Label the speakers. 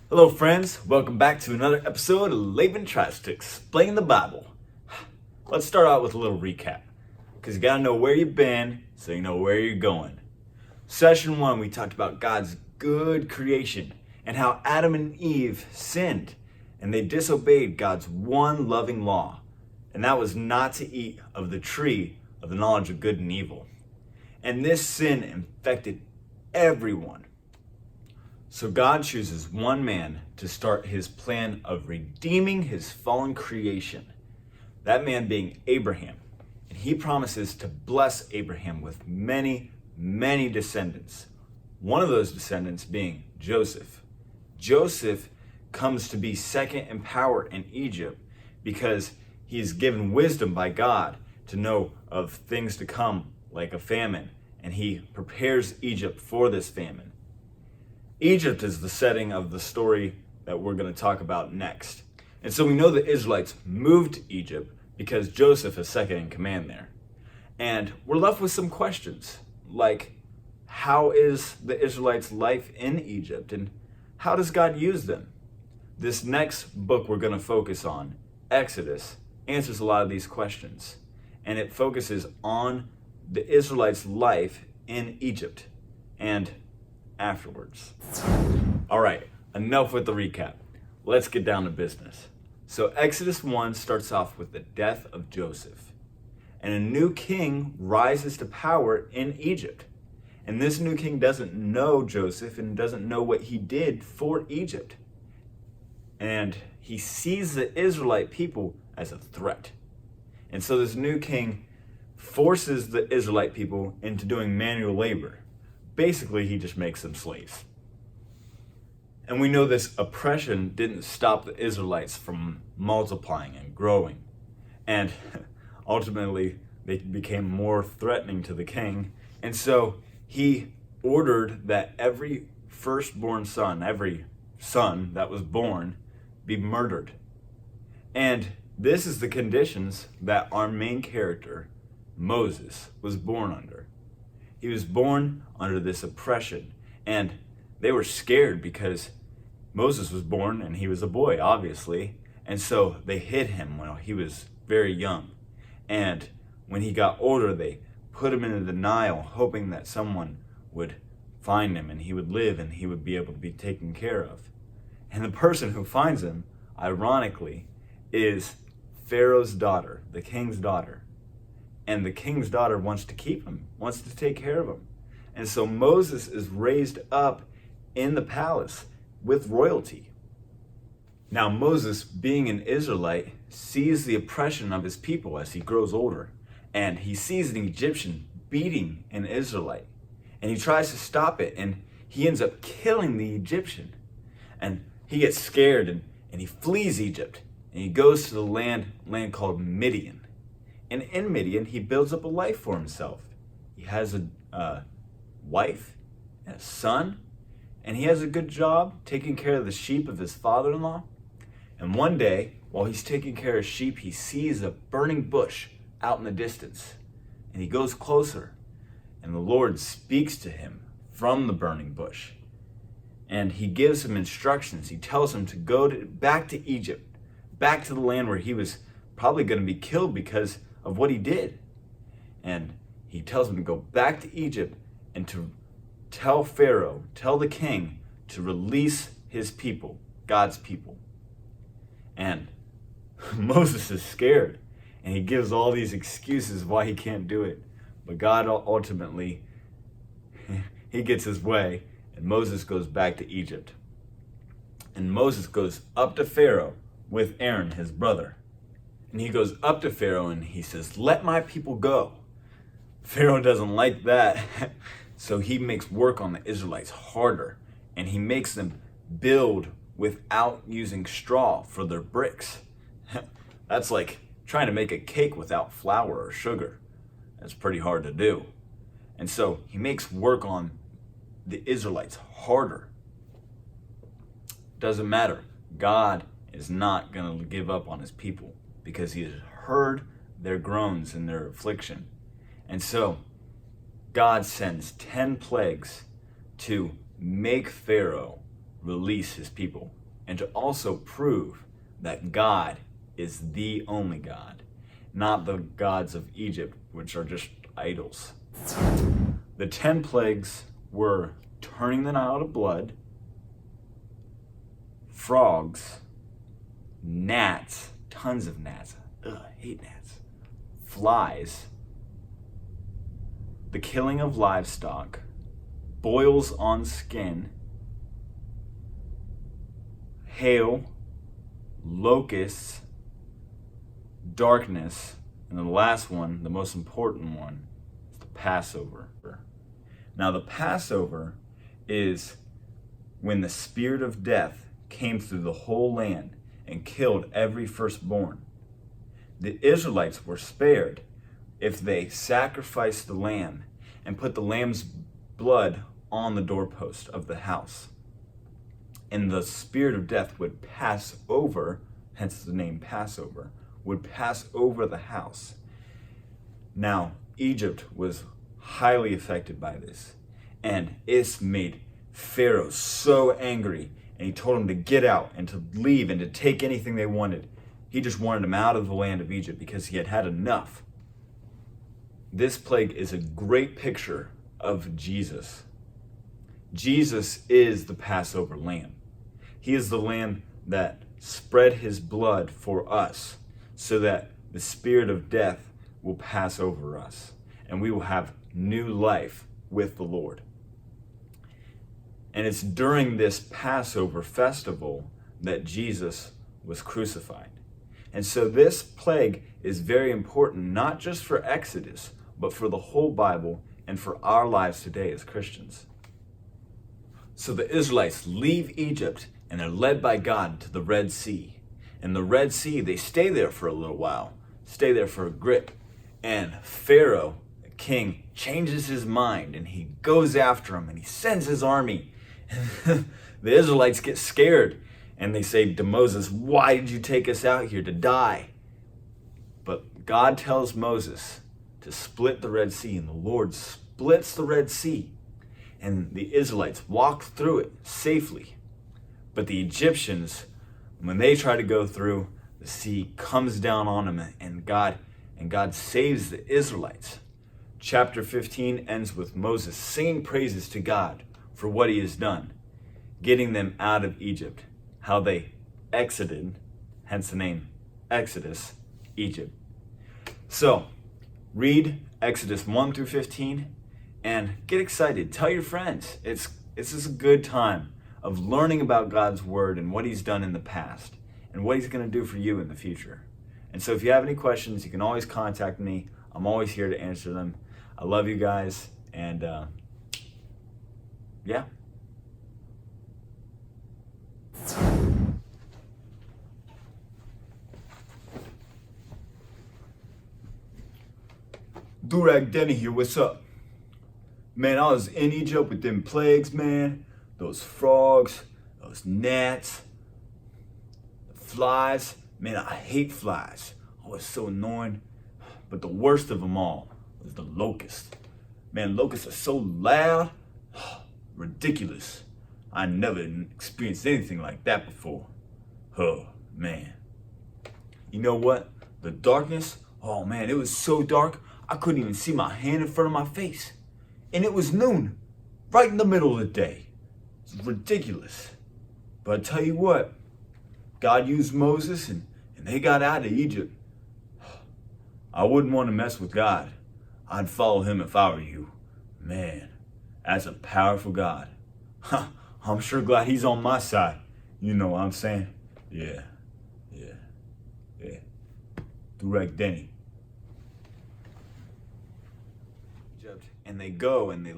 Speaker 1: Hello, friends. Welcome back to another episode of Laban Tries to Explain the Bible. Let's start out with a little recap, because you got to know where you've been so you know where you're going. Session 1, we talked about God's good creation and how Adam and Eve sinned and they disobeyed God's one loving law, and that was not to eat of the tree of the knowledge of good and evil. And this sin infected everyone. So God chooses one man to start his plan of redeeming his fallen creation, that man being Abraham. And he promises to bless Abraham with many, many descendants. One of those descendants being Joseph. Joseph comes to be second in power in Egypt because he is given wisdom by God to know of things to come, like a famine, and he prepares Egypt for this famine. Egypt is the setting of the story that we're going to talk about next. And so we know the Israelites moved to Egypt because Joseph is second in command there. And we're left with some questions, like how is the Israelites' life in Egypt and how does God use them? This next book we're going to focus on, Exodus, answers a lot of these questions. And it focuses on the Israelites' life in Egypt and afterwards. All right, enough with the recap. Let's get down to business. So Exodus 1 starts off with the death of Joseph, and a new king rises to power in Egypt. And this new king doesn't know Joseph and doesn't know what he did for Egypt. And he sees the Israelite people as a threat. And so this new king forces the Israelite people into doing manual labor. Basically, he just makes them slaves. And we know this oppression didn't stop the Israelites from multiplying and growing. And ultimately, they became more threatening to the king. And so he ordered that every firstborn son, every son that was born, be murdered. And this is the conditions that our main character, Moses, was born under. He was born under this oppression, and they were scared because Moses was born and he was a boy, obviously, and so they hid him when he was very young. And when he got older, they put him into the Nile, hoping that someone would find him and he would live and he would be able to be taken care of. And the person who finds him, ironically, is Pharaoh's daughter, the king's daughter. And the king's daughter wants to keep him, wants to take care of him. And so Moses is raised up in the palace with royalty. Now Moses, being an Israelite, sees the oppression of his people as he grows older. And he sees an Egyptian beating an Israelite. And he tries to stop it, and he ends up killing the Egyptian. And he gets scared and he flees Egypt. And he goes to the land called Midian. And in Midian, he builds up a life for himself. He has a wife and a son, and he has a good job taking care of the sheep of his father-in-law. And one day, while he's taking care of sheep, he sees a burning bush out in the distance. And he goes closer, and the Lord speaks to him from the burning bush. And he gives him instructions. He tells him to go back to Egypt, back to the land where he was probably going to be killed because of what he did. And he tells him to go back to Egypt and to tell Pharaoh, tell the king, to release his people, God's people. And Moses is scared, and he gives all these excuses why he can't do it. But God ultimately, he gets his way, and Moses goes back to Egypt. And Moses goes up to Pharaoh with Aaron, his brother. And he goes up to Pharaoh and he says, "Let my people go." Pharaoh doesn't like that. So he makes work on the Israelites harder. And he makes them build without using straw for their bricks. That's like trying to make a cake without flour or sugar. That's pretty hard to do. And so he makes work on the Israelites harder. Doesn't matter. God is not going to give up on his people, because he has heard their groans and their affliction. And so God sends 10 plagues to make Pharaoh release his people and to also prove that God is the only God, not the gods of Egypt, which are just idols. The 10 plagues were turning the Nile to blood, frogs, gnats, tons of gnats, ugh, I hate gnats, flies, the killing of livestock, boils on skin, hail, locusts, darkness, and the last one, the most important one, is the Passover. Now the Passover is when the spirit of death came through the whole land and killed every firstborn. The Israelites were spared if they sacrificed the lamb and put the lamb's blood on the doorpost of the house. And the spirit of death would pass over, hence the name Passover, would pass over the house. Now, Egypt was highly affected by this, and it made Pharaoh so angry, and he told him to get out and to leave and to take anything they wanted. He just wanted them out of the land of Egypt because he had had enough. This plague is a great picture of Jesus. Jesus is the Passover lamb. He is the lamb that spread his blood for us so that the spirit of death will pass over us and we will have new life with the Lord. And it's during this Passover festival that Jesus was crucified. And so this plague is very important, not just for Exodus, but for the whole Bible and for our lives today as Christians. So the Israelites leave Egypt and they're led by God to the Red Sea. And the Red Sea, they stay there for a little while, stay there for a grip. And Pharaoh, the king, changes his mind and he goes after them and he sends his army. And the Israelites get scared and they say to Moses, "Why did you take us out here to die?" But God tells Moses to split the Red Sea, and the Lord splits the Red Sea. And the Israelites walk through it safely. But the Egyptians, when they try to go through, the sea comes down on them and God saves the Israelites. Chapter 15 ends with Moses singing praises to God for what he has done, getting them out of Egypt, how they exited, hence the name Exodus, Egypt. So, read Exodus 1 through 15 and get excited. Tell your friends. It's just a good time of learning about God's word and what he's done in the past and what he's going to do for you in the future. And so if you have any questions, you can always contact me. I'm always here to answer them. I love you guys, and yeah. Durag Denny here, what's up? Man, I was in Egypt with them plagues, man. Those frogs, those gnats, the flies. Man, I hate flies. Oh, it's so annoying. But the worst of them all was the locust. Man, locusts are so loud. Ridiculous. I never experienced anything like that before. Oh, man. You know what? The darkness, oh man, it was so dark, I couldn't even see my hand in front of my face. And it was noon, right in the middle of the day. It's ridiculous. But I tell you what, God used Moses and they got out of Egypt. I wouldn't want to mess with God. I'd follow him if I were you. Man, that's a powerful God. I'm sure glad he's on my side. You know what I'm saying? Yeah. Direct Denny. And they go and they